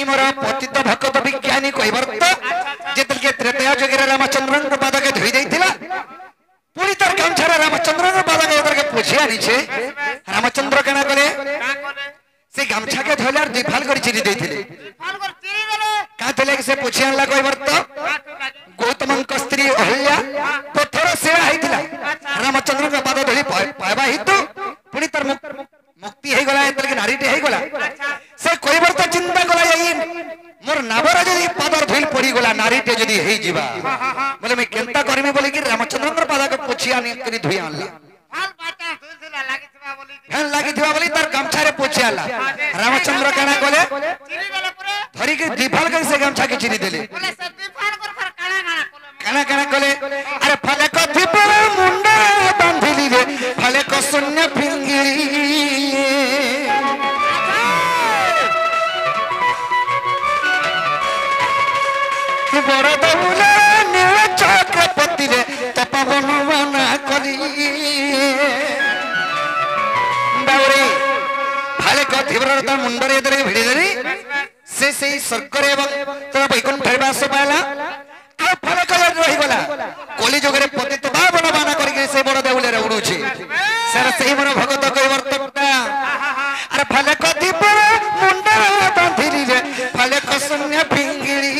मोर पतित भक्त विज्ञानी कहबर तो जेतल के त्रेतया जुगे रामचंद्र पाद के धोई देथिला पुरी तर गमछा रामचंद्र पाद के उधर के पूछे आनी छे रामचंद्र केना करे से गमछा के धोलार दिफाल कर चिरी देथिले दिफाल कर चिरी देले का तले से पूछे आनला कहबर तो गौतम का स्त्री अहल्या पत्थर सेवा आइथिला रामचंद्र के पाद धोई पाइबा हितु पुरी तर मुक्ति हे गला एतल के नारीटे हे गला से कहबर तो चिंता गला यही मोर नाबर जदी पादर धुल पड़ी गला नारीटे जदी हे जीवा बोले मैं केंता करमी बोले कि रामचंद्र के पाद के पूछिया ने करी धुई आनला हाल बाटा धुलसिला लागिथिबा बोली फैन लागिथिबा बोली तार गमछा रे पूछियाला रामचंद्र केना कोले चिरी देले पुरे धरी के दिफाल कर से गमछा के चिरी देले बोले सब दिफाल कर फर काना काना कोले अरे फले को थिपर मुंडा बांधिली रे फले को शून्य फिंगिली बड़ दौले नील चक्रपति रे तपवन बना करी बावरी फले को थिपर ता मुंडरे दरे भिड़ी दरी से स्वर्ग रे एवं तोरा बैकुंठ रे वास पाला आ फले कलर रही गला कोली जोगरे पतित बाबन बाना करी से बड़ देउले रे उडुची सर सही मन भगत कइवर्तकटा अरे फले को दीपर मुंडा बांधिली रे फले को शून्य फिंगिली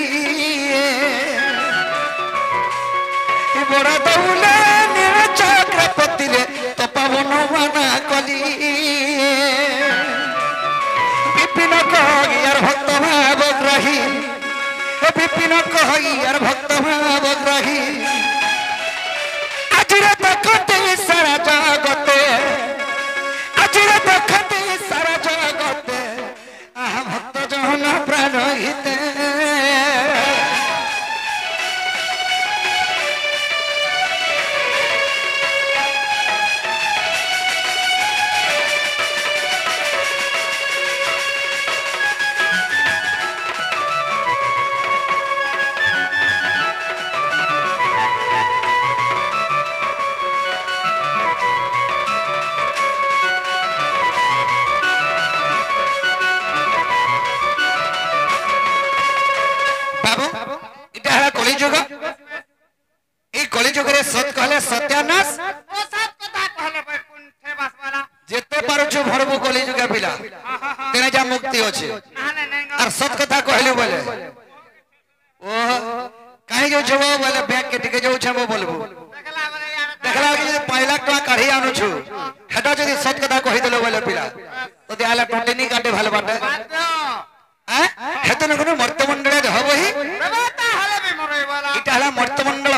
बड़ देउले नील चक्रपति रे तपवन बाना कली विपिन कहियार भक्त भाव ग्रही विपिन कहियार भक्त भाव ग्रही आजिरे देखते सारा जगते आजिरे देखते सारा जगते आह भक्त जन प्राण हिते सत कहले सत्यानाश ओ सब कथा कहले भाई कुंठे बसवाला जेते पारुछु भरबु कली जुगा पिला तेने जा मुक्ति होछे नाले नहीं और सत कथा कहले बोले ओ काहे जो जब बोले बैग के टिके जो छबो बोलबो देखला बोले यार देखला कि जे 5 लाख टका काढी आनु छु हेटा जदी सत कथा कहि देलो बोले पिला तो देला टोटेनी काटे भालो बाटे हैं हेतन कोनो मर्तमंडल हबही देवता हले भी मरे वाला इटा हला मर्तमंडल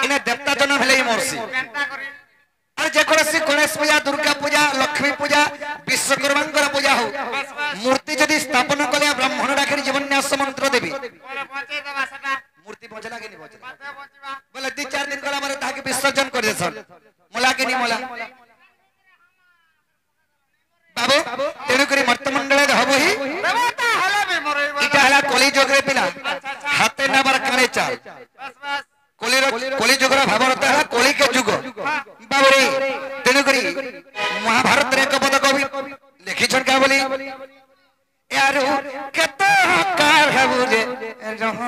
इने देवता जन भेले मरसी केंता करी अरे जेकोसी गणेश पूजा दुर्गा पूजा लक्ष्मी पूजा विश्वकर्मा पूजा हो मूर्ति जदी स्थापन कले ब्राह्मण डाकरी जीवन्यास मंत्र देबी बोले पहुंचे देबा सटा मूर्ति पहुंचला के नहीं पहुंचला पते पहुंचबा बोले 2-4 दिन गला मारे ताके विसर्जन कर देसन मोला के नहीं मोला बाबू तेनु करी मर्तमंडल हबही देवता हले भी मरे वाला इटा हला कली जोगरे पिला हाथे नबर काने चाल बस बस कोली जुगरा भावरत है कोली के जुग बाबरी तेनु करी महाभारत रे कपद कवि लिखि छन का बोली यार कत कार हबु रे रह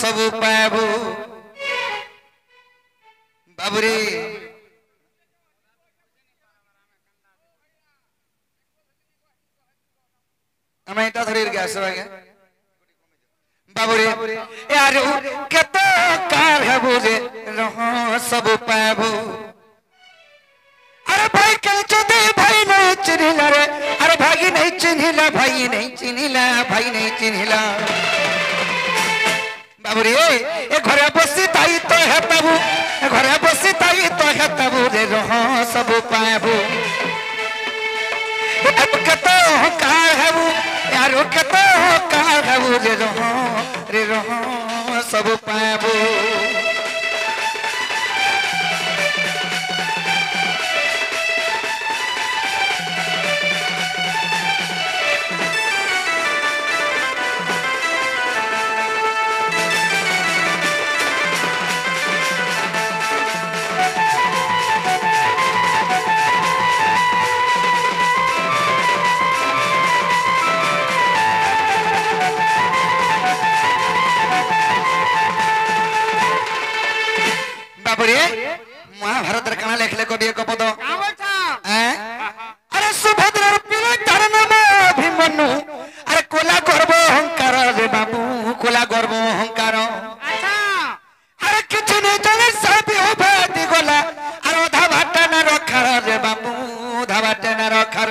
सब पाबू बाबरी हमें इटा थोड़ी गैस आ गया बाबूरे यार कत कार है बुझे रहो सब पाबो अरे भाई कल चोदे भाई नहीं चिन्हिला रे अरे भाई नहीं चिन्हिला भाई नहीं चिन्हिला भाई नहीं चिन्हिला बाबूरे ए घरे बसी ताई तो है तबू घरे बसी ताई तो है तबू रे रहो सब पाबो अब कत कार है वो यारो कत कार है वो रे रहो सब पाबो बाबूरे महाभारत काना लेखले कवि एक पद का बोलछा अरे सुभद्रा पिला तार नाम अभिमन्यु अरे कोला गर्व अहंकार रे बाबू कोला गर्व अहंकार अच्छा अरे किछ नहीं चले सब उभाती गोला अरे ओधा भाटा न रखार रे बाबू ओधा भाटा न रखार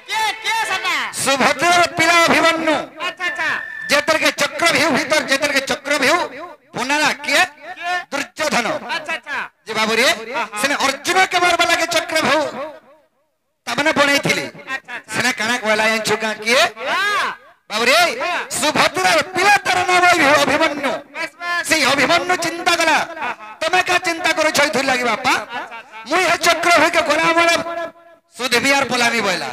के सना सुभद्रा पिला अभिमन्यु अच्छा अच्छा जेतर के चक्रव्यूह भीतर जेतर के चक्रव्यूह पुनारा के दुर्योधन अच्छा अच्छा जे बाबू रे सेने अर्जुन के मारबा लागे चक्रव्यूह तबने बनै थिले सेने काना कहला छुका के हां बाबू रे सुभद्रा पिला तार नाम अभिमन्यु बस बस से अभिमन्यु चिंता कला तमे का चिंता करो छै थुल लागी बापा मुई हे चक्रव्यूह के गोला मोला सुधबियार पोलानी बोला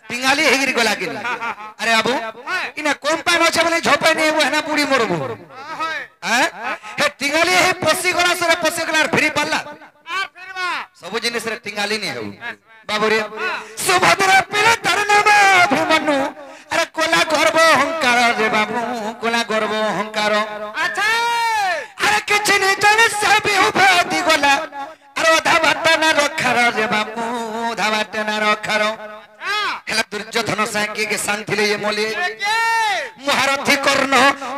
पिंगाली हेगिरी गोला के अरे बाबू इने कोन पान छ बोले झोपे नहीं वो हना पूरी मोरबो हैं हे टिंगाली हे पसी गोला सरे पसी गोला फिरी पल्ला और फिर बा सब जिनिस रे टिंगाली नहीं हो बाबू रे सुभद्रा पिला तार नाम अभिमन्यु अरे कोला गर्व अहंकार रे बाबू कोला गर्व अहंकार अच्छा अरे किछ नहीं जाने सब उभाती गोला अरे ओधा बाटा ना रखार रे बाबू ओधा बाटा ना रखार हां हेला दुर्योधन साके के संग थिले ये मोले के महारथी कर्ण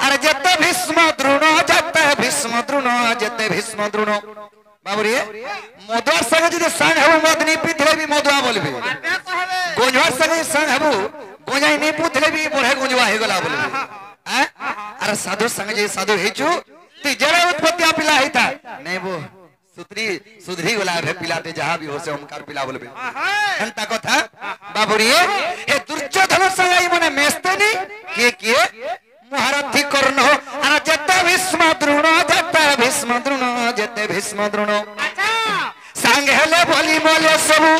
अरे जते भीष्म द्रोण जते भीष्म द्रोण जते भीष्म द्रोण बाबू रे मधुआ संग जदि संग हबो मदनी पिथले भी मधुआ बोलबे मारते कहबे गोंजवा संग संग हबो गोंजाई नहीं पुथले भी बढे गोंजवा हे गला बोलबे हैं अरे साधु संग जे साधु हेचु ती जड़ा उत्पत्ति पिला हेता नहीं वो सुधरी सुधरी गला रे पिलाते जहां भी हो से ओमकार पिला बोलबे अंता कथा बाबू रे हे दुर्योधन संग मने मेस्तनी के महारथी कर्ण अरे जते भीष्म द्रोण जते भीष्म द्रोण जते भीष्म द्रोण अच्छा संग हेले बोली मोले सबु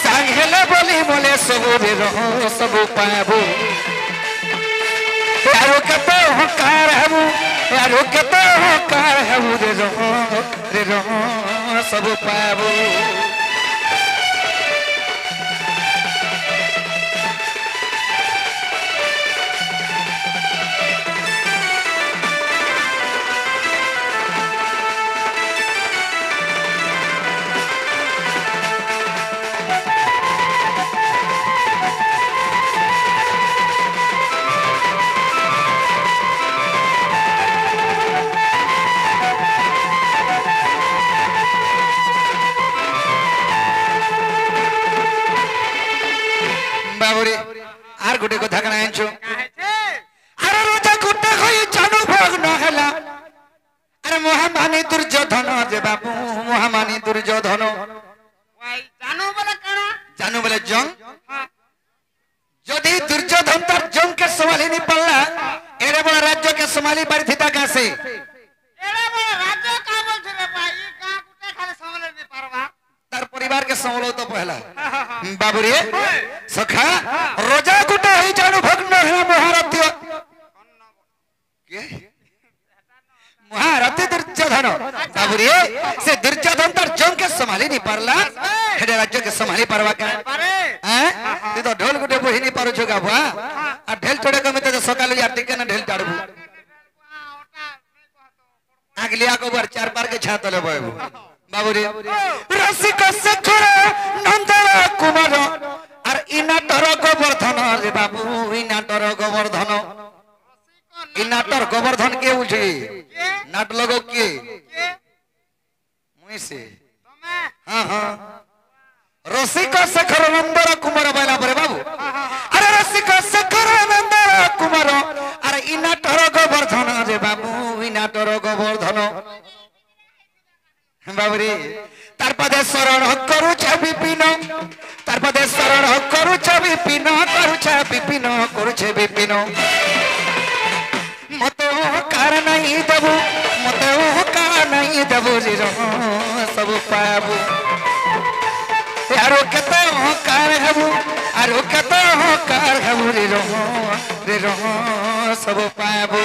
संग हेले बोली मोले सबु रे रहो सबु पाबो यारो कतो हकार हबु यारो कतो हकार हबु रे रहो सबु पाबो बाबूरे आर गुटे कथा कना आंचो अरे रोजा गुटे होई चानु भोग न हला अरे महामानी दुर्योधन जे बाबू महामानी दुर्योधन वाई जानू बोले जंग हां जदि दुर्योधन तार जंग के संभाली नहीं पल्ला एरे बड़ा राज्य के संभाली परिथिता कासे एड़ा बड़ा राज्य का बोल रे भाई का कुटे खाली संभले नहीं पारबा तार परिवार के संभलो तो पहला बाबू रे सखा रोजा गुटे होई चानु भोग न हला महारथी के महारथी दुर्योधन बाबू रे से दुर्योधन तार जंग के संभाली नहीं पारला हेडे राज्य के संभाली पारवा का पारे हैं तो ढोल गुटे बोही नहीं पारो छगा बुआ आ ढेल छोड़े कमे तो सकाल या टिके ना ढेल चाड़बू आगलिया को बार चार पार के छात ले बाबू बाबू रे रसिक सखर नंदन कुमार और इनाटर गोवर्धन रे बाबू इनाटर गोवर्धन इनाटर गोवर्धन के उठे नाट लगो के मुई से हां हां रसिक सखर नंदन कुमार बैला परे बाबू अरे रसिक सखर नंदन कुमार अरे इनाटर गोवर्धन रे बाबू इनाटर गोवर्धन बाबूरे तार पदे शरण करूछ विपिन तार पदे शरण करूछ विपिन करूछ विपिन करूछ विपिन मते कार नहीं देबू मते कार नहीं देबू रे सब पाबू यारो कते कार हबू आरो कते कार हबू रे सब पाबू